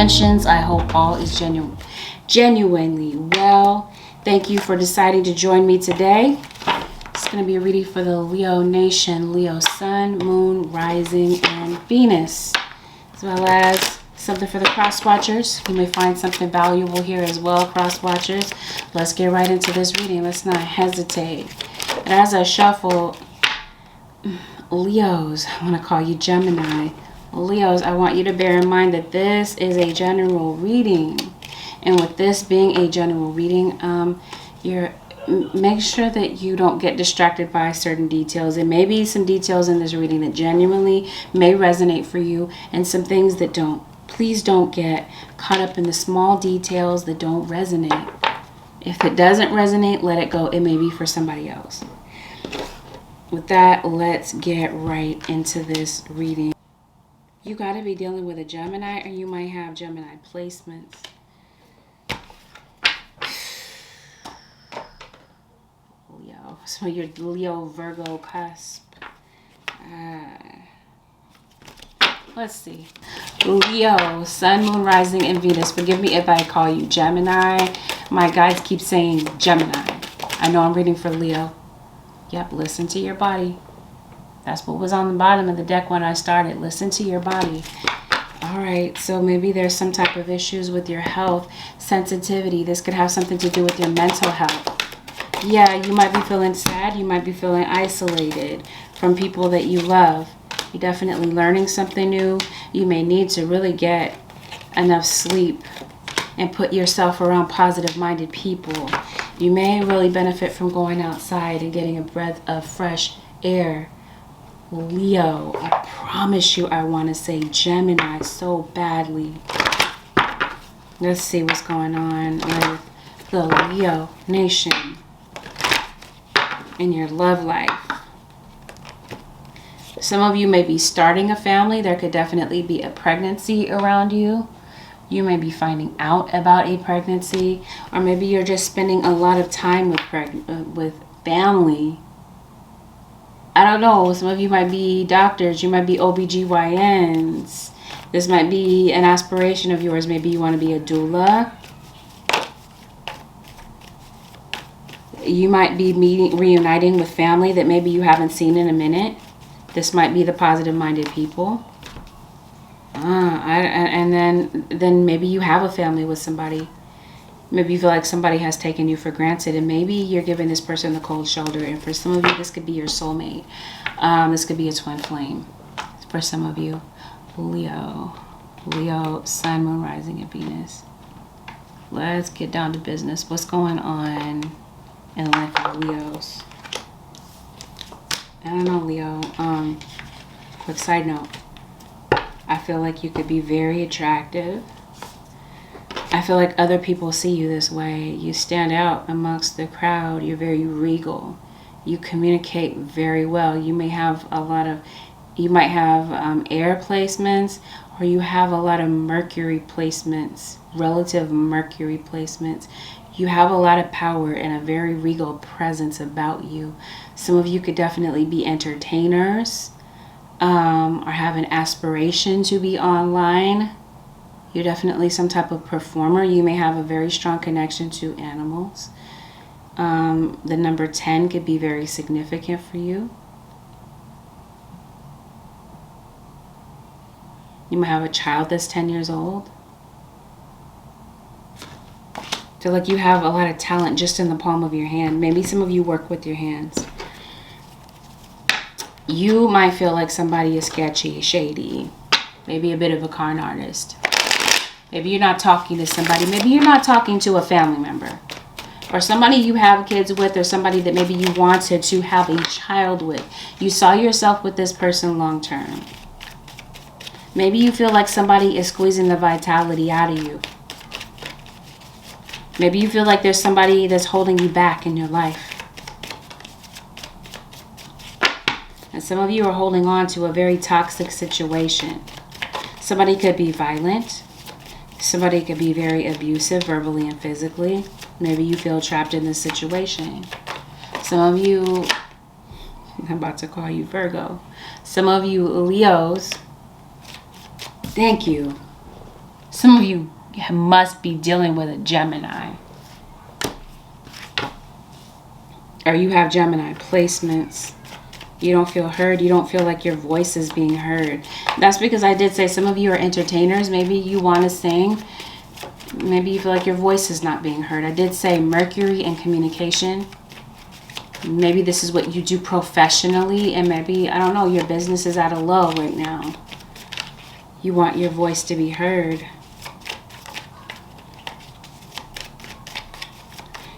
Ascensions. I hope all is genuinely well. Thank you for deciding to join me today. It's going to be a reading for the Leo Nation, Leo Sun, Moon, Rising, and Venus, as well as something for the cross watchers. You may find something valuable here as well, cross watchers. Let's get right into this reading. Let's not hesitate. And as I shuffle, Leos, I want to call you Gemini. Leos, I want you to bear in mind that this is a general reading. And with this being a general reading, make sure that you don't get distracted by certain details. There may be some details in this reading that genuinely may resonate for you, and some things that don't. Please don't get caught up in the small details that don't resonate. If it doesn't resonate, let it go. It may be for somebody else. With that, let's get right into this reading. You got to be dealing with a Gemini, or you might have Gemini placements. Leo. So your Leo Virgo cusp. Let's see. Leo, Sun, Moon, Rising, and Venus. Forgive me if I call you Gemini. My guides keep saying Gemini. I know I'm reading for Leo. Yep, listen to your body. That's what was on the bottom of the deck when I started. Listen to your body. All right, so maybe there's some type of issues with your health, sensitivity. This could have something to do with your mental health. Yeah, you might be feeling sad. You might be feeling isolated from people that you love. You're definitely learning something new. You may need to really get enough sleep and put yourself around positive-minded people. You may really benefit from going outside and getting a breath of fresh air. Leo, I promise you I want to say Gemini so badly. Let's see what's going on with the Leo Nation in your love life. Some of you may be starting a family. There could definitely be a pregnancy around you. You may be finding out about a pregnancy, or maybe you're just spending a lot of time with family. I don't know. Some of you might be doctors. You might be OBGYNs. This might be an aspiration of yours. Maybe you want to be a doula. You might be reuniting with family that maybe you haven't seen in a minute. This might be the positive-minded people. And then maybe you have a family with somebody. Maybe you feel like somebody has taken you for granted, and maybe you're giving this person the cold shoulder. And for some of you, this could be your soulmate. This could be a twin flame. For some of you, Leo, Sun, Moon, Rising, and Venus. Let's get down to business. What's going on in the life of Leos? I don't know, Leo. Quick side note. I feel like you could be very attractive. I feel like other people see you this way. You stand out amongst the crowd. You're very regal. You communicate very well. You may have you might have air placements, or you have a lot of Mercury placements, relative Mercury placements. You have a lot of power and a very regal presence about you. Some of you could definitely be entertainers, or have an aspiration to be online. You're definitely some type of performer. You may have a very strong connection to animals. The number 10 could be very significant for you. You might have a child that's 10 years old. I feel like you have a lot of talent just in the palm of your hand. Maybe some of you work with your hands. You might feel like somebody is sketchy, shady, maybe a bit of a con artist. Maybe you're not talking to somebody. Maybe you're not talking to a family member, or somebody you have kids with, or somebody that maybe you wanted to have a child with. You saw yourself with this person long term. Maybe you feel like somebody is squeezing the vitality out of you. Maybe you feel like there's somebody that's holding you back in your life. And some of you are holding on to a very toxic situation. Somebody could be violent. Somebody could be very abusive, verbally and physically. Maybe you feel trapped in this situation. Some of you, I'm about to call you Virgo. Some of you Leos, thank you. Some of you must be dealing with a Gemini. Or you have Gemini placements. You don't feel heard. You don't feel like your voice is being heard. That's because I did say some of you are entertainers. Maybe you want to sing. Maybe you feel like your voice is not being heard. I did say Mercury and communication. Maybe this is what you do professionally. And maybe, I don't know, your business is at a low right now. You want your voice to be heard.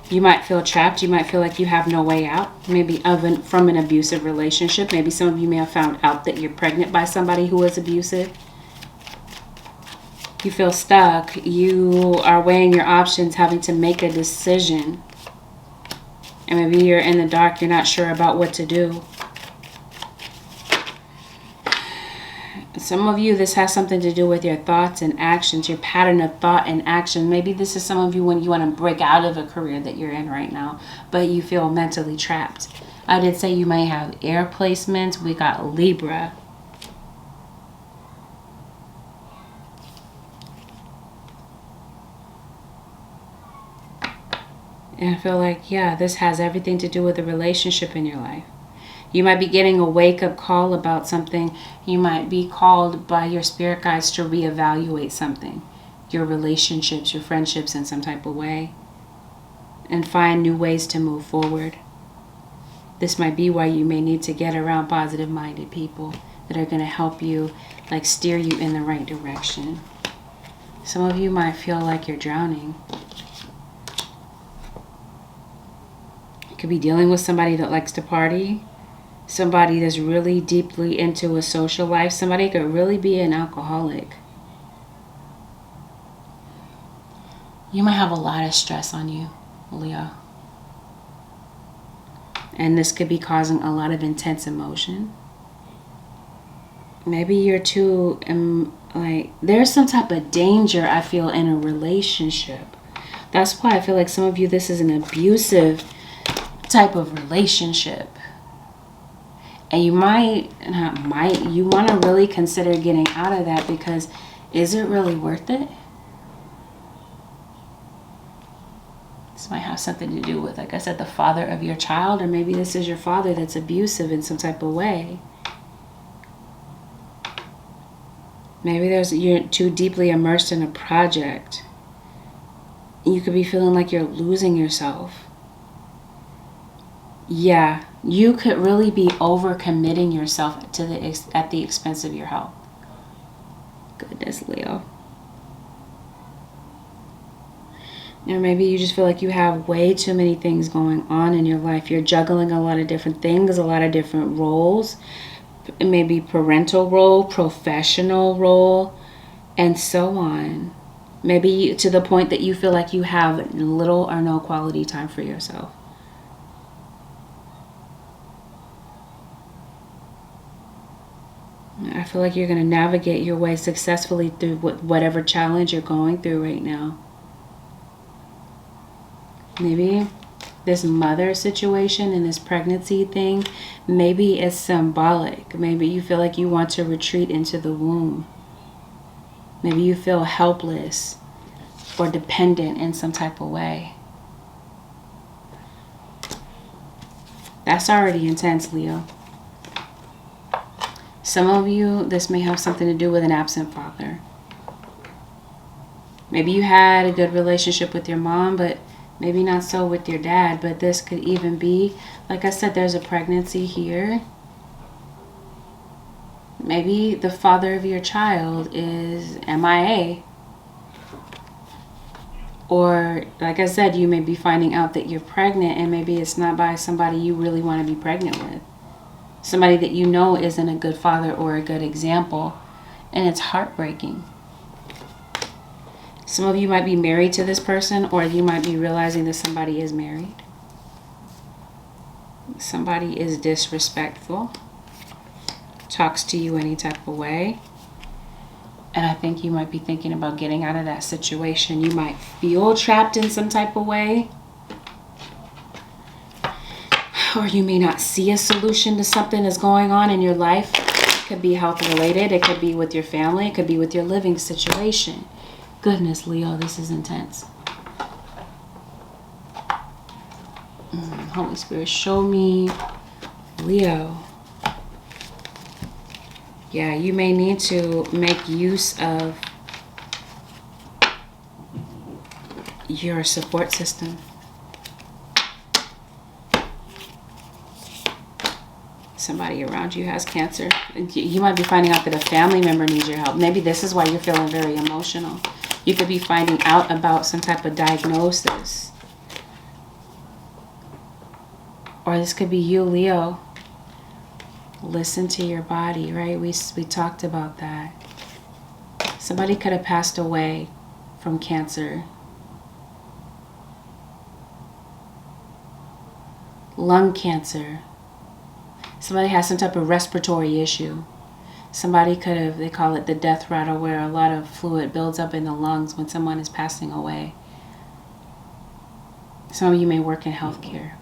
You might feel trapped. You might feel like you have no way out. Maybe from an abusive relationship. Maybe some of you may have found out that you're pregnant by somebody who is abusive. You feel stuck. You are weighing your options, having to make a decision. And maybe you're in the dark. You're not sure about what to do. Some of you, this has something to do with your thoughts and actions, your pattern of thought and action. Maybe this is some of you when you want to break out of a career that you're in right now, but you feel mentally trapped. I did say you may have air placements. We got Libra. And I feel like, yeah, this has everything to do with a relationship in your life. You might be getting a wake-up call about something. You might be called by your spirit guides to reevaluate something. Your relationships, your friendships in some type of way. And find new ways to move forward. This might be why you may need to get around positive-minded people that are going to help you, like steer you in the right direction. Some of you might feel like you're drowning. You could be dealing with somebody that likes to party. Somebody that's really deeply into a social life. Somebody could really be an alcoholic. You might have a lot of stress on you, Leo. And this could be causing a lot of intense emotion. Maybe you're too, there's some type of danger I feel in a relationship. That's why I feel like some of you, this is an abusive type of relationship. And you you want to really consider getting out of that, because is it really worth it? This might have something to do with, like I said, the father of your child, or maybe this is your father that's abusive in some type of way. Maybe you're too deeply immersed in a project. You could be feeling like you're losing yourself. Yeah, you could really be overcommitting yourself at the expense of your health. Goodness, Leo. Or maybe you just feel like you have way too many things going on in your life. You're juggling a lot of different things, a lot of different roles. Maybe parental role, professional role, and so on. Maybe to the point that you feel like you have little or no quality time for yourself. I feel like you're going to navigate your way successfully through whatever challenge you're going through right now. Maybe this mother situation and this pregnancy thing, maybe it's symbolic. Maybe you feel like you want to retreat into the womb. Maybe you feel helpless or dependent in some type of way. That's already intense, Leo. Some of you, this may have something to do with an absent father. Maybe you had a good relationship with your mom, but maybe not so with your dad. But this could even be, like I said, there's a pregnancy here. Maybe the father of your child is MIA. Or, like I said, you may be finding out that you're pregnant, and maybe it's not by somebody you really want to be pregnant with. Somebody that you know isn't a good father or a good example. And it's heartbreaking. Some of you might be married to this person, or you might be realizing that somebody is married. Somebody is disrespectful. Talks to you any type of way. And I think you might be thinking about getting out of that situation. You might feel trapped in some type of way. Or you may not see a solution to something that's going on in your life. It could be health related. It could be with your family. It could be with your living situation. It Goodness, Leo, this is intense. Holy Spirit, show me, Leo. Yeah, you may need to make use of your support system. Somebody around you has cancer. You might be finding out that a family member needs your help. Maybe this is why you're feeling very emotional. You could be finding out about some type of diagnosis. Or this could be you, Leo. Listen to your body, right? We talked about that. Somebody could have passed away from cancer. Lung cancer. Somebody has some type of respiratory issue. Somebody could have, they call it the death rattle, where a lot of fluid builds up in the lungs when someone is passing away. Some of you may work in healthcare.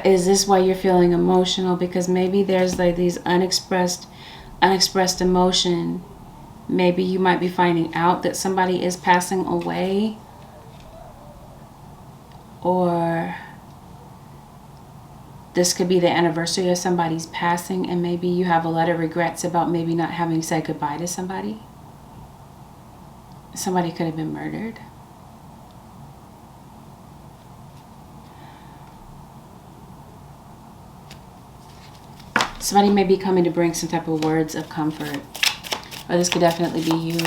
Is this why you're feeling emotional? Because maybe there's like these unexpressed emotion. Maybe you might be finding out that somebody is passing away. Or this could be the anniversary of somebody's passing, and maybe you have a lot of regrets about maybe not having said goodbye to somebody. Somebody could have been murdered. Somebody may be coming to bring some type of words of comfort. Or this could definitely be you,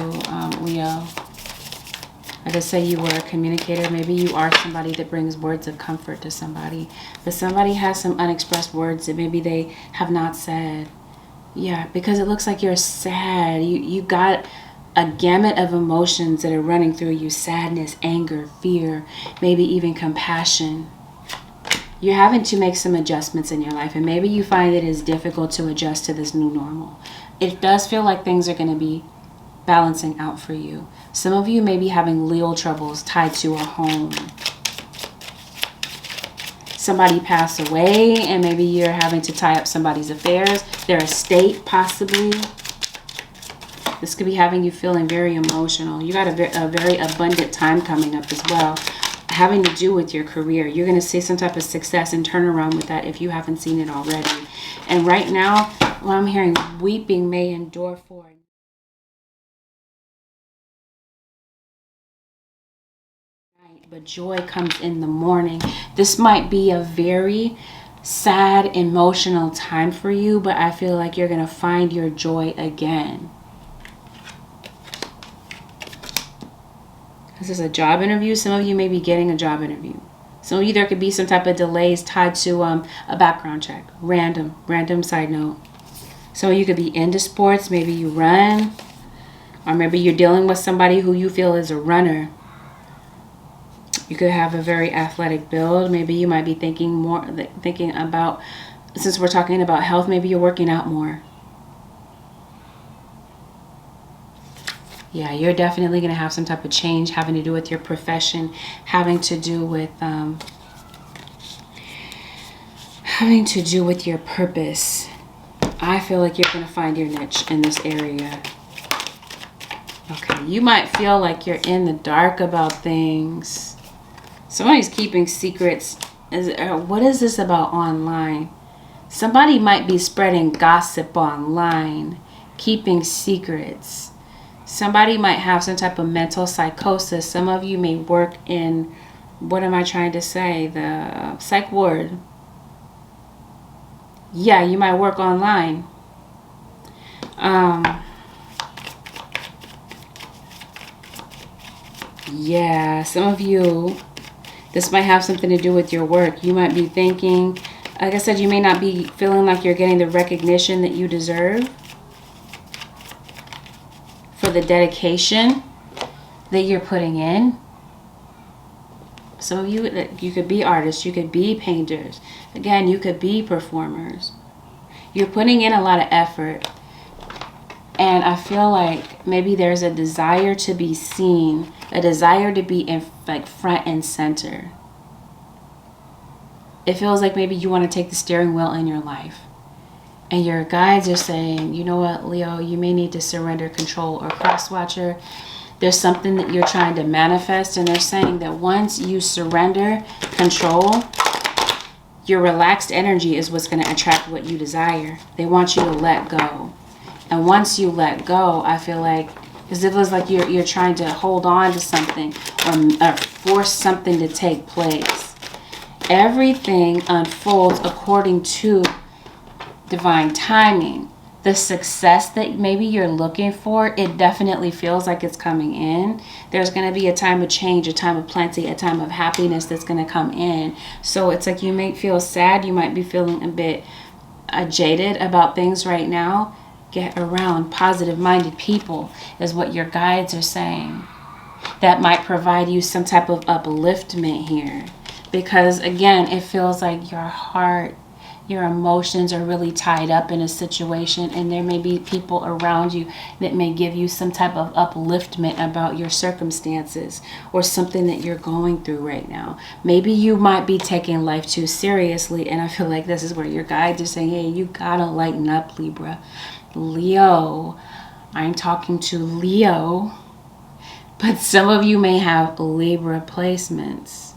Leo. Like I say, you were a communicator. Maybe you are somebody that brings words of comfort to somebody. But somebody has some unexpressed words that maybe they have not said. Yeah, because it looks like you're sad. You got a gamut of emotions that are running through you. Sadness, anger, fear, maybe even compassion. You're having to make some adjustments in your life. And maybe you find it is difficult to adjust to this new normal. It does feel like things are going to be balancing out for you. Some of you may be having legal troubles tied to a home. Somebody passed away and maybe you're having to tie up somebody's affairs, their estate possibly. This could be having you feeling very emotional. You got a very abundant time coming up as well, having to do with your career. You're going to see some type of success and turnaround with that if you haven't seen it already. And right now, what I'm hearing, weeping may endure for. But joy comes in the morning. This might be a very sad, emotional time for you, but I feel like you're going to find your joy again. This is a job interview. Some of you may be getting a job interview. Some of you, there could be some type of delays tied to a background check. Random side note. Some of you could be into sports. Maybe you run. Or maybe you're dealing with somebody who you feel is a runner. You could have a very athletic build. Maybe you might be thinking about, since we're talking about health, maybe you're working out more. Yeah, you're definitely going to have some type of change having to do with your profession, having to do with your purpose. I feel like you're going to find your niche in this area. Okay, you might feel like you're in the dark about things. Somebody's keeping secrets. What is this about online? Somebody might be spreading gossip online, keeping secrets. Somebody might have some type of mental psychosis. Some of you may work in, what am I trying to say? The psych ward. Yeah, you might work online. Yeah, some of you, this might have something to do with your work. You might be thinking, like I said, you may not be feeling like you're getting the recognition that you deserve for the dedication that you're putting in. Some of you could be artists, you could be painters. Again, you could be performers. You're putting in a lot of effort. And I feel like maybe there's a desire to be seen, a desire to be in like front and center. It feels like maybe you want to take the steering wheel in your life. And your guides are saying, you know what, Leo, you may need to surrender control or cross-watcher. There's something that you're trying to manifest, and they're saying that once you surrender control, your relaxed energy is what's going to attract what you desire. They want you to let go. And once you let go, I feel like, because it feels like you're trying to hold on to something or force something to take place. Everything unfolds according to divine timing. The success that maybe you're looking for, it definitely feels like it's coming in. There's going to be a time of change, a time of plenty, a time of happiness that's going to come in. So it's like you may feel sad. You might be feeling a bit jaded about things right now. Get around positive-minded people is what your guides are saying. That might provide you some type of upliftment here. Because again, it feels like your heart, your emotions are really tied up in a situation, and there may be people around you that may give you some type of upliftment about your circumstances or something that you're going through right now. Maybe you might be taking life too seriously, and I feel like this is where your guides are saying, hey, you gotta lighten up, Libra. Leo, I'm talking to Leo, but some of you may have Libra placements.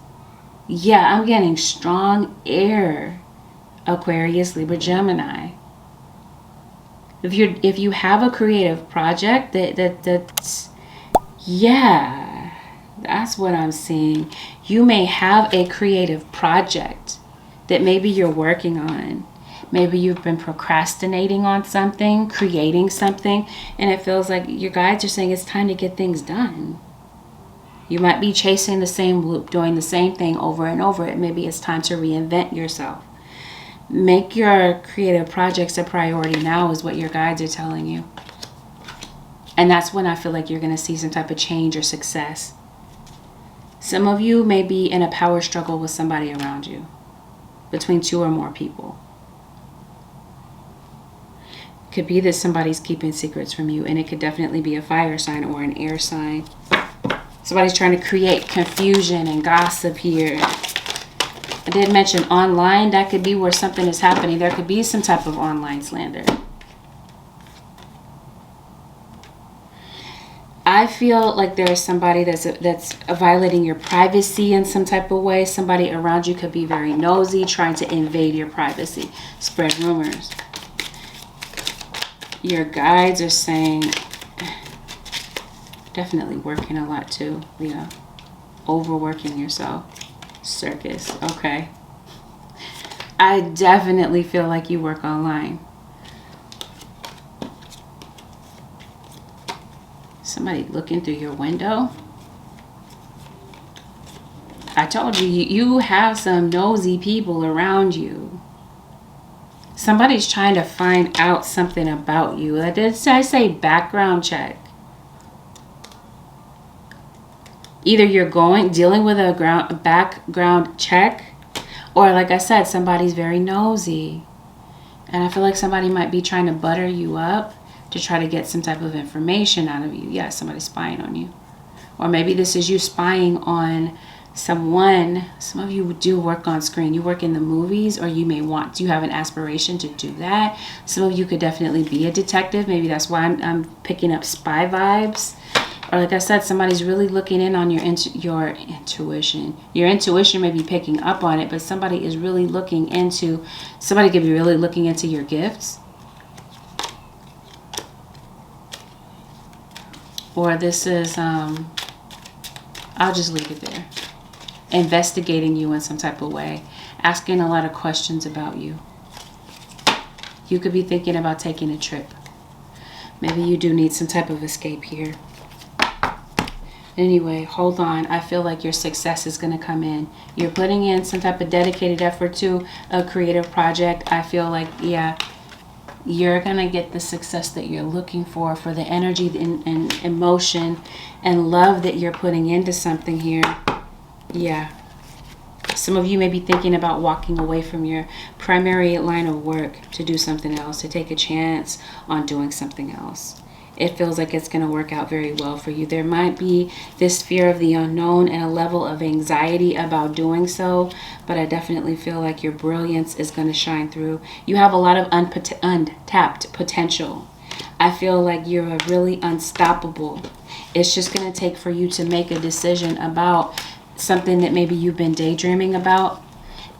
Yeah, I'm getting strong air. Aquarius, Libra, Gemini. If you have a creative project that's yeah, that's what I'm seeing. You may have a creative project that maybe you're working on. Maybe you've been procrastinating on something, creating something, and it feels like your guides are saying it's time to get things done. You might be chasing the same loop, doing the same thing over and over. Maybe it's time to reinvent yourself. Make your creative projects a priority now is what your guides are telling you. And that's when I feel like you're going to see some type of change or success. Some of you may be in a power struggle with somebody around you, between two or more people. It could be that somebody's keeping secrets from you, and it could definitely be a fire sign or an air sign. Somebody's trying to create confusion and gossip here. I did mention online. That could be where something is happening. There could be some type of online slander. I feel like there is somebody that's violating your privacy in some type of way. Somebody around you could be very nosy, trying to invade your privacy, spread rumors. Your guides are saying, definitely working a lot too, Leo. Overworking yourself. Circus. Okay. I definitely feel like you work online. Somebody looking through your window. I told you, you have some nosy people around you. Somebody's trying to find out something about you. Did I say background check? Either you're dealing with a background check, or like I said, somebody's very nosy. And I feel like somebody might be trying to butter you up to try to get some type of information out of you. Yeah, somebody's spying on you. Or maybe this is you spying on someone. Some of you do work on screen. You work in the movies, or you have an aspiration to do that. Some of you could definitely be a detective. Maybe that's why I'm picking up spy vibes. Or like I said, somebody's really looking in on your intuition. Your intuition may be picking up on it, but somebody is really somebody could be really looking into your gifts. Or this is, I'll just leave it there. Investigating you in some type of way. Asking a lot of questions about you. You could be thinking about taking a trip. Maybe you do need some type of escape here. Anyway, hold on. I feel like your success is going to come in. You're putting in some type of dedicated effort to a creative project. I feel like, yeah, you're going to get the success that you're looking for the energy and emotion and love that you're putting into something here. Yeah. Some of you may be thinking about walking away from your primary line of work to do something else, to take a chance on doing something else. it feels like it's going to work out very well for you. There might be this fear of the unknown and a level of anxiety about doing so, but I definitely feel like your brilliance is going to shine through. You have a lot of untapped potential. I feel like you're really unstoppable. It's just going to take for you to make a decision about something that maybe you've been daydreaming about,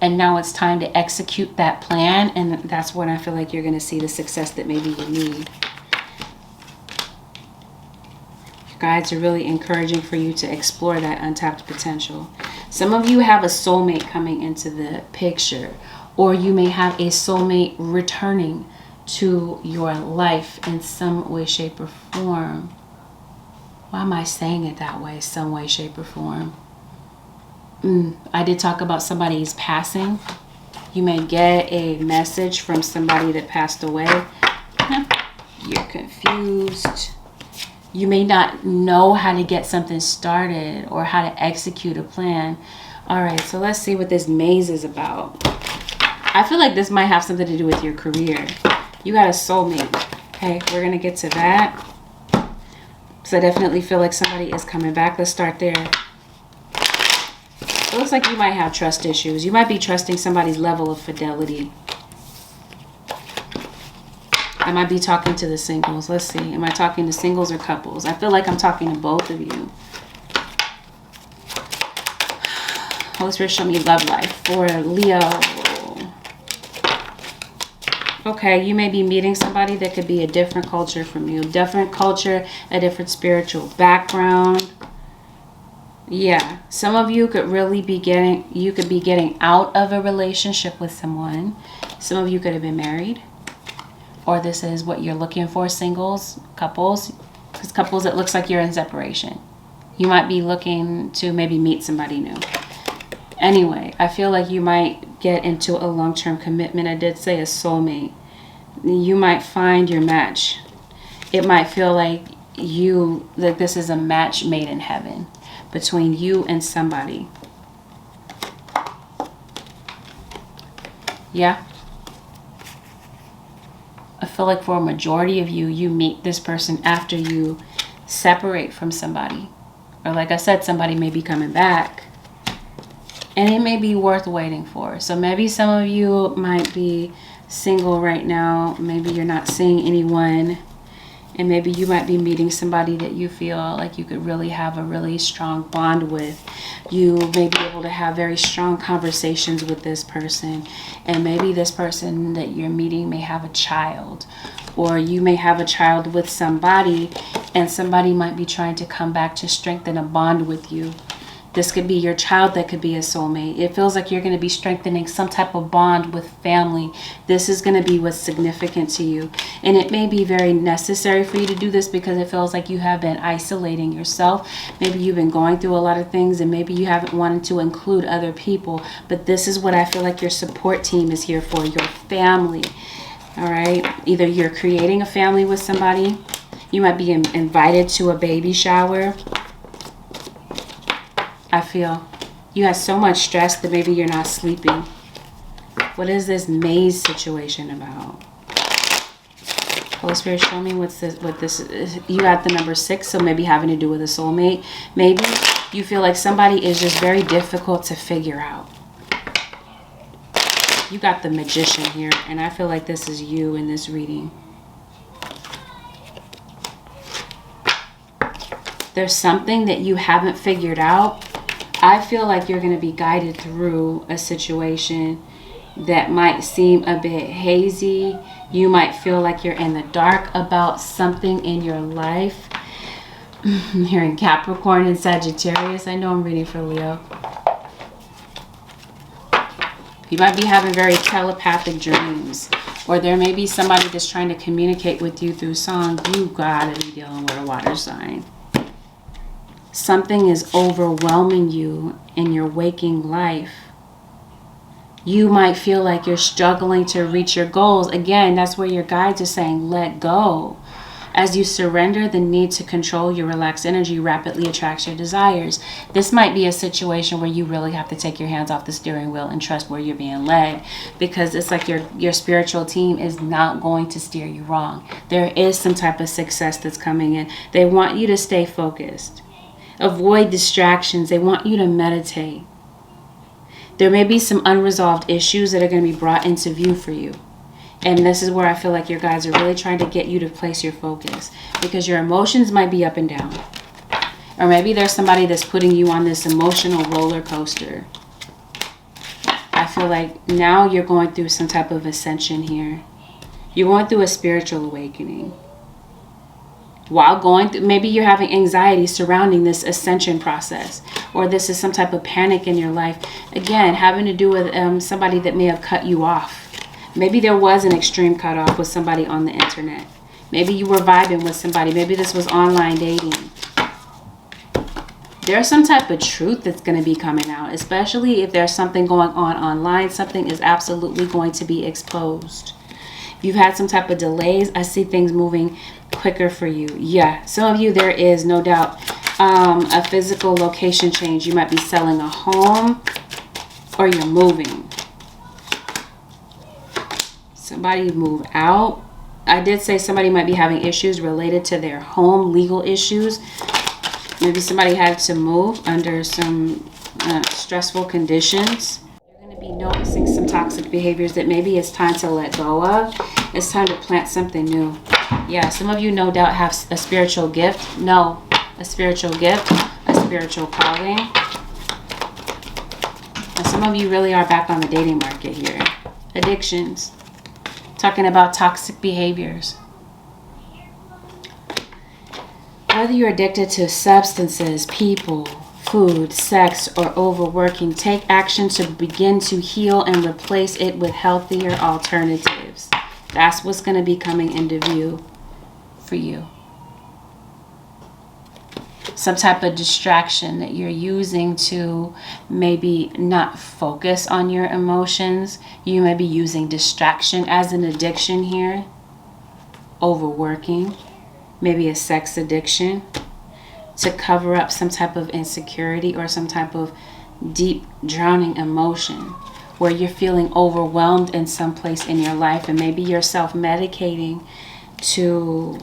and now it's time to execute that plan, and that's when I feel like you're going to see the success that maybe you need. Guides are really encouraging for you to explore that untapped potential. Some of you have a soulmate coming into the picture, or you may have a soulmate returning to your life in some way, shape, or form. Why am I saying it that way? Some way, shape, or form. I did talk about somebody's passing. You may get a message from somebody that passed away. You're confused. You may not know how to get something started or how to execute a plan. All right, so let's see what this maze is about. I feel like this might have something to do with your career. You got a soulmate. Okay, we're going to get to that. So I definitely feel like somebody is coming back. Let's start there. It looks like you might have trust issues. You might be trusting somebody's level of fidelity. I might be talking to the singles. Let's see. Am I talking to singles or couples? I feel like I'm talking to both of you. Holy Spirit, show me love life for Leo. Okay, you may be meeting somebody that could be a different culture from you. Different culture, a different spiritual background. Yeah, some of you could really be getting out of a relationship with someone. Some of you could have been married. Or this is what you're looking for, singles, couples. Because couples, it looks like you're in separation. You might be looking to maybe meet somebody new. Anyway, I feel like you might get into a long-term commitment. I did say a soulmate. You might find your match. It might feel like this is a match made in heaven between you and somebody. Yeah. I feel like for a majority of you, you meet this person after you separate from somebody. Or like I said, somebody may be coming back. And it may be worth waiting for. So maybe some of you might be single right now. Maybe you're not seeing anyone. And maybe you might be meeting somebody that you feel like you could really have a really strong bond with. You may be able to have very strong conversations with this person. And maybe this person that you're meeting may have a child. Or you may have a child with somebody, and somebody might be trying to come back to strengthen a bond with you. This could be your child that could be a soulmate. It feels like you're going to be strengthening some type of bond with family. This is going to be what's significant to you. And it may be very necessary for you to do this because it feels like you have been isolating yourself. Maybe you've been going through a lot of things and maybe you haven't wanted to include other people. But this is what I feel like your support team is here for, your family. All right? Either you're creating a family with somebody. You might be invited to a baby shower. I feel you have so much stress that maybe you're not sleeping. What is this maze situation about? Holy Spirit, show me what this is. You got the number 6, so maybe having to do with a soulmate. Maybe you feel like somebody is just very difficult to figure out. You got the Magician here, and I feel like this is you in this reading. There's something that you haven't figured out. I feel like you're going to be guided through a situation that might seem a bit hazy. You might feel like you're in the dark about something in your life. I'm hearing Capricorn and Sagittarius. I know I'm reading for Leo. You might be having very telepathic dreams. Or there may be somebody that's trying to communicate with you through song. You gotta be dealing with a water sign. Something is overwhelming you in your waking life. You might feel like you're struggling to reach your goals. Again, that's where your guides are saying, let go. As you surrender the need to control, your relaxed energy rapidly attracts your desires. This might be a situation where you really have to take your hands off the steering wheel and trust where you're being led, because it's like your spiritual team is not going to steer you wrong. There is some type of success that's coming in. They want you to stay focused. Avoid distractions. They want you to meditate. There may be some unresolved issues that are going to be brought into view for you. And this is where I feel like your guides are really trying to get you to place your focus, because your emotions might be up and down. Or maybe there's somebody that's putting you on this emotional roller coaster. I feel like now you're going through some type of ascension here. You're going through a spiritual awakening. While going through, maybe you're having anxiety surrounding this ascension process, or this is some type of panic in your life. Again, having to do with somebody that may have cut you off. Maybe there was an extreme cutoff with somebody on the internet. Maybe you were vibing with somebody. Maybe this was online dating. There's some type of truth that's going to be coming out, especially if there's something going on online. Something is absolutely going to be exposed. If you've had some type of delays, I see things moving quicker for you. Yeah, some of you, there is no doubt a physical location change. You might be selling a home, or you're moving. Somebody move out. I did say somebody might be having issues related to their home, legal issues. Maybe somebody had to move under some stressful conditions. You're going to be noticing some toxic behaviors that maybe it's time to let go of. It's time to plant something new. Yeah, some of you no doubt have a spiritual gift. No, a spiritual gift, a spiritual calling. And some of you really are back on the dating market here. Addictions. Talking about toxic behaviors. Whether you're addicted to substances, people, food, sex, or overworking, take action to begin to heal and replace it with healthier alternatives. That's what's going to be coming into view for you. Some type of distraction that you're using to maybe not focus on your emotions. You may be using distraction as an addiction here. Overworking. Maybe a sex addiction. To cover up some type of insecurity or some type of deep drowning emotion, where you're feeling overwhelmed in some place in your life, and maybe you're self-medicating to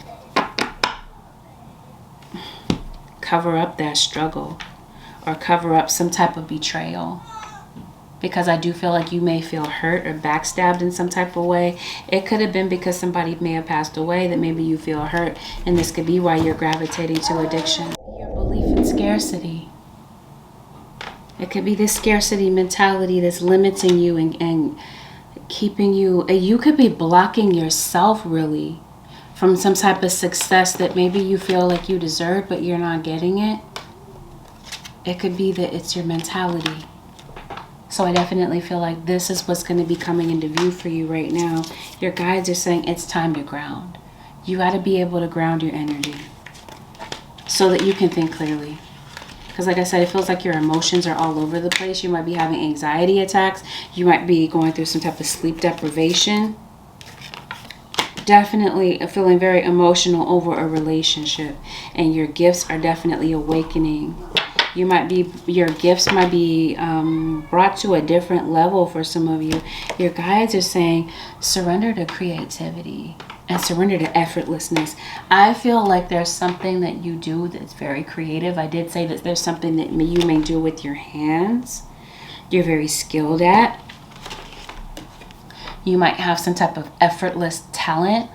cover up that struggle or cover up some type of betrayal. Because I do feel like you may feel hurt or backstabbed in some type of way. It could have been because somebody may have passed away that maybe you feel hurt, and this could be why you're gravitating to addiction. Your belief in scarcity. It could be this scarcity mentality that's limiting you and keeping you. You could be blocking yourself really from some type of success that maybe you feel like you deserve, but you're not getting it. It could be that it's your mentality. So I definitely feel like this is what's going to be coming into view for you right now. Your guides are saying it's time to ground. You got to be able to ground your energy so that you can think clearly. Because like I said, it feels like your emotions are all over the place. You might be having anxiety attacks. You might be going through some type of sleep deprivation. Definitely feeling very emotional over a relationship. And your gifts are definitely awakening. Your gifts might be brought to a different level for some of you. Your guides are saying surrender to creativity and surrender to effortlessness. I feel like there's something that you do that's very creative. I did say that there's something that you may do with your hands. You're very skilled at. You might have some type of effortless talent.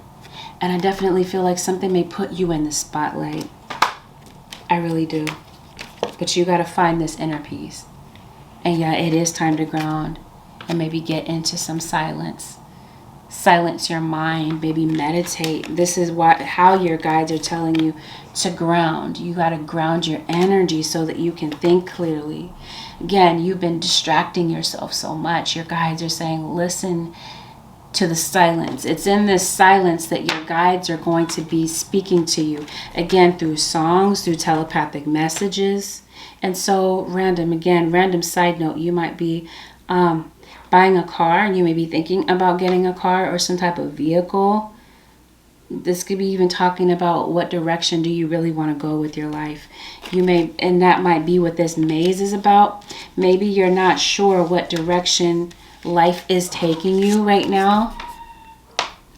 And I definitely feel like something may put you in the spotlight. I really do. But you got to find this inner peace. And yeah, it is time to ground and maybe get into some silence. Silence your mind, maybe meditate. This is how your guides are telling you to ground. You got to ground your energy so that you can think clearly. Again, you've been distracting yourself so much. Your guides are saying, listen to the silence. It's in this silence that your guides are going to be speaking to you. Again, through songs, through telepathic messages. And so random side note, you might be buying a car, and you may be thinking about getting a car or some type of vehicle. This could be even talking about what direction do you really want to go with your life. You may, and that might be what this maze is about. Maybe you're not sure what direction life is taking you right now,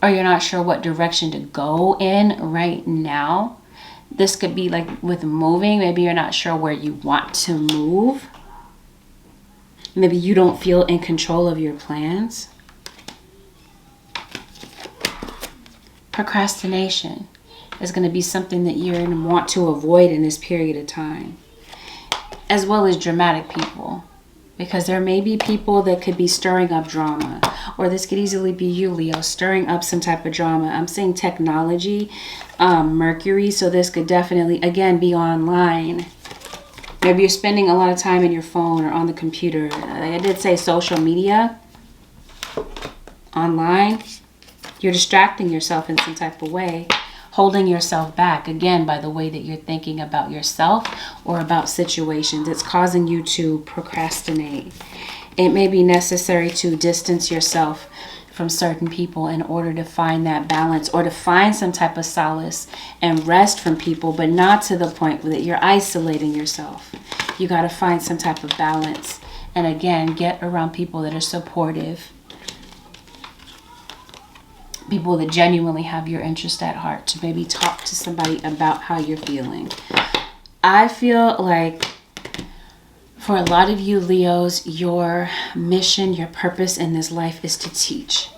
or you're not sure what direction to go in right now. This could be like with moving. Maybe you're not sure where you want to move. Maybe you don't feel in control of your plans. Procrastination is going to be something that you're going to want to avoid in this period of time, as well as dramatic people, because there may be people that could be stirring up drama, or this could easily be you, Leo, stirring up some type of drama. I'm saying technology, Mercury, so this could definitely, again, be online. Maybe you're spending a lot of time in your phone or on the computer. Like I did say, social media, online. You're distracting yourself in some type of way, holding yourself back, again, by the way that you're thinking about yourself or about situations. It's causing you to procrastinate. It may be necessary to distance yourself from certain people in order to find that balance, or to find some type of solace and rest from people, but not to the point that you're isolating yourself. You got to find some type of balance. And again, get around people that are supportive. People that genuinely have your interest at heart, to maybe talk to somebody about how you're feeling. I feel like for a lot of you Leos, your mission, your purpose in this life is to teach.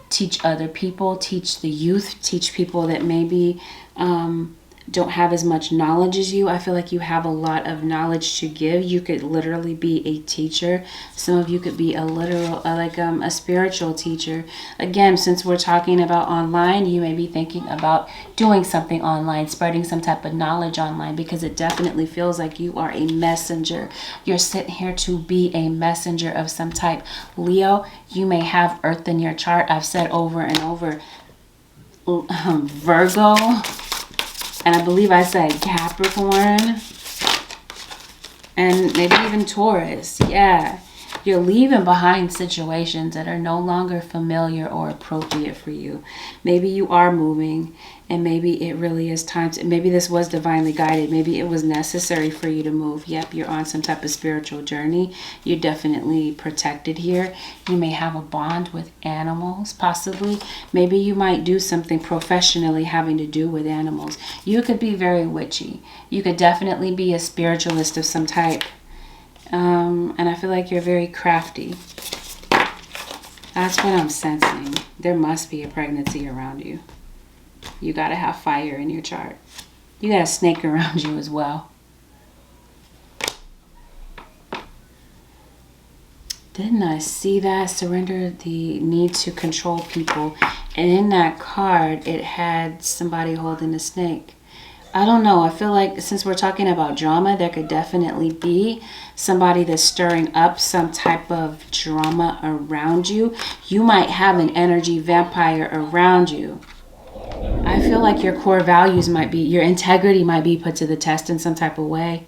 Teach other people, teach the youth, teach people that maybe don't have as much knowledge as you. I feel like you have a lot of knowledge to give. You could literally be a teacher. Some of you could be a literal, a spiritual teacher. Again, since we're talking about online, you may be thinking about doing something online, spreading some type of knowledge online, because it definitely feels like you are a messenger. You're sitting here to be a messenger of some type. Leo, you may have Earth in your chart. I've said over and over, Virgo, and I believe I said Capricorn, and maybe even Taurus. Yeah, you're leaving behind situations that are no longer familiar or appropriate for you. Maybe you are moving, and maybe it really is time to, maybe this was divinely guided. Maybe it was necessary for you to move. Yep, you're on some type of spiritual journey. You're definitely protected here. You may have a bond with animals, possibly. Maybe you might do something professionally having to do with animals. You could be very witchy. You could definitely be a spiritualist of some type. And I feel like you're very crafty. That's what I'm sensing. There must be a pregnancy around you. You got to have fire in your chart. You got a snake around you as well. Didn't I see that? Surrender the need to control people. And in that card, it had somebody holding a snake. I don't know. I feel like since we're talking about drama, there could definitely be somebody that's stirring up some type of drama around you. You might have an energy vampire around you. I feel like your core values might be, your integrity might be put to the test in some type of way.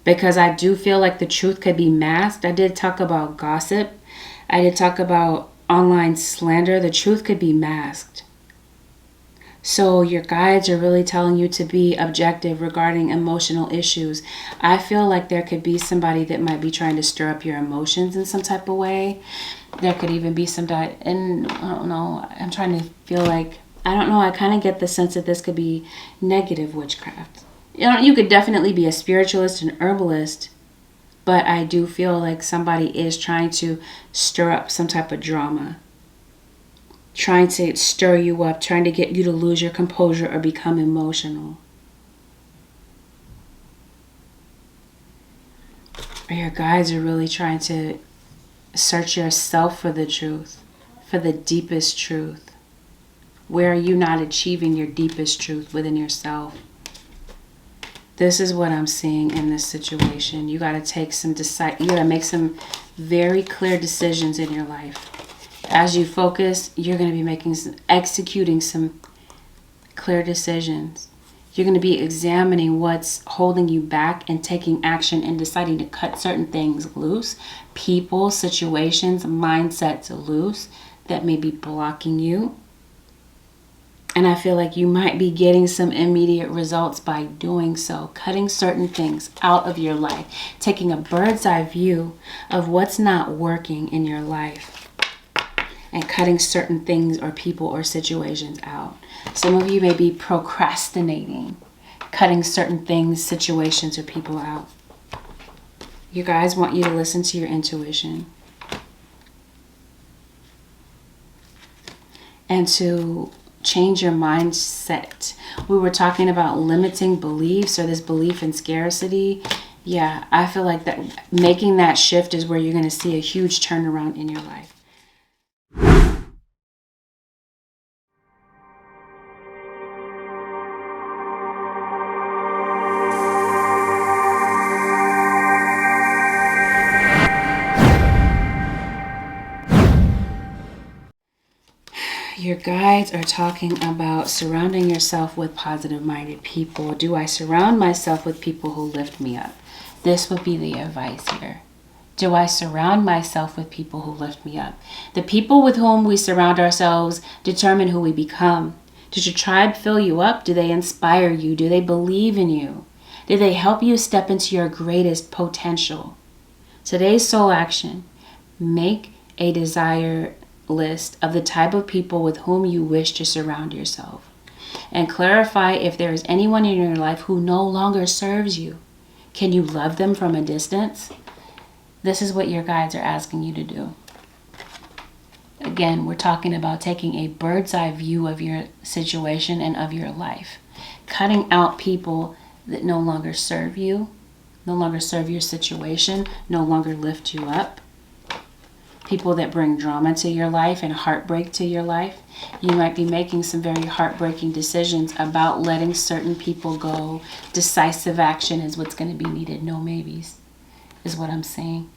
Because I do feel like the truth could be masked. I did talk about gossip. I did talk about online slander. The truth could be masked. So your guides are really telling you to be objective regarding emotional issues. I feel like there could be somebody that might be trying to stir up your emotions in some type of way. There could even be some, and I don't know, I'm trying to feel like, I don't know, I kind of get the sense that this could be negative witchcraft. You know, you could definitely be a spiritualist and herbalist, but I do feel like somebody is trying to stir up some type of drama. Trying to stir you up, trying to get you to lose your composure or become emotional. Or your guides are really trying to search yourself for the truth, for the deepest truth. Where are you not achieving your deepest truth within yourself? This is what I'm seeing in this situation. You got to take some you got to make some very clear decisions in your life. As you focus, you're going to be executing some clear decisions. You're going to be examining what's holding you back and taking action and deciding to cut certain things loose. People, situations, mindsets loose that may be blocking you. And I feel like you might be getting some immediate results by doing so, cutting certain things out of your life, taking a bird's eye view of what's not working in your life, and cutting certain things or people or situations out. Some of you may be procrastinating, cutting certain things, situations, or people out. You guys, want you to listen to your intuition and to change your mindset. We were talking about limiting beliefs or this belief in scarcity. Yeah, I feel like that making that shift is where you're going to see a huge turnaround in your life. Your guides are talking about surrounding yourself with positive-minded people. Do I surround myself with people who lift me up? This would be the advice here. Do I surround myself with people who lift me up? The people with whom we surround ourselves determine who we become. Does your tribe fill you up? Do they inspire you? Do they believe in you? Do they help you step into your greatest potential? Today's soul action: make a desire list of the type of people with whom you wish to surround yourself, and clarify if there is anyone in your life who no longer serves you. Can you love them from a distance? This is what your guides are asking you to do. Again, we're talking about taking a bird's eye view of your situation and of your life, cutting out people that no longer serve you, no longer serve your situation, no longer lift you up. People that bring drama to your life and heartbreak to your life. You might be making some very heartbreaking decisions about letting certain people go. Decisive action is what's going to be needed. No maybes is what I'm saying.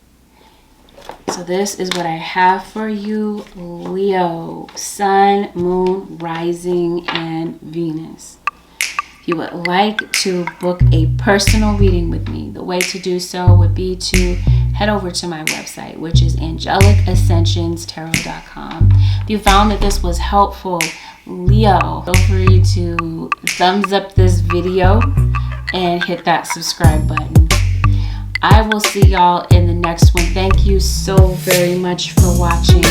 So this is what I have for you, Leo. Sun, Moon, Rising, and Venus. If you would like to book a personal reading with me, the way to do so would be to head over to my website, which is AngelicAscensionsTarot.com. If you found that this was helpful, Leo, feel free to thumbs up this video and hit that subscribe button. I will see y'all in the next one. Thank you so very much for watching.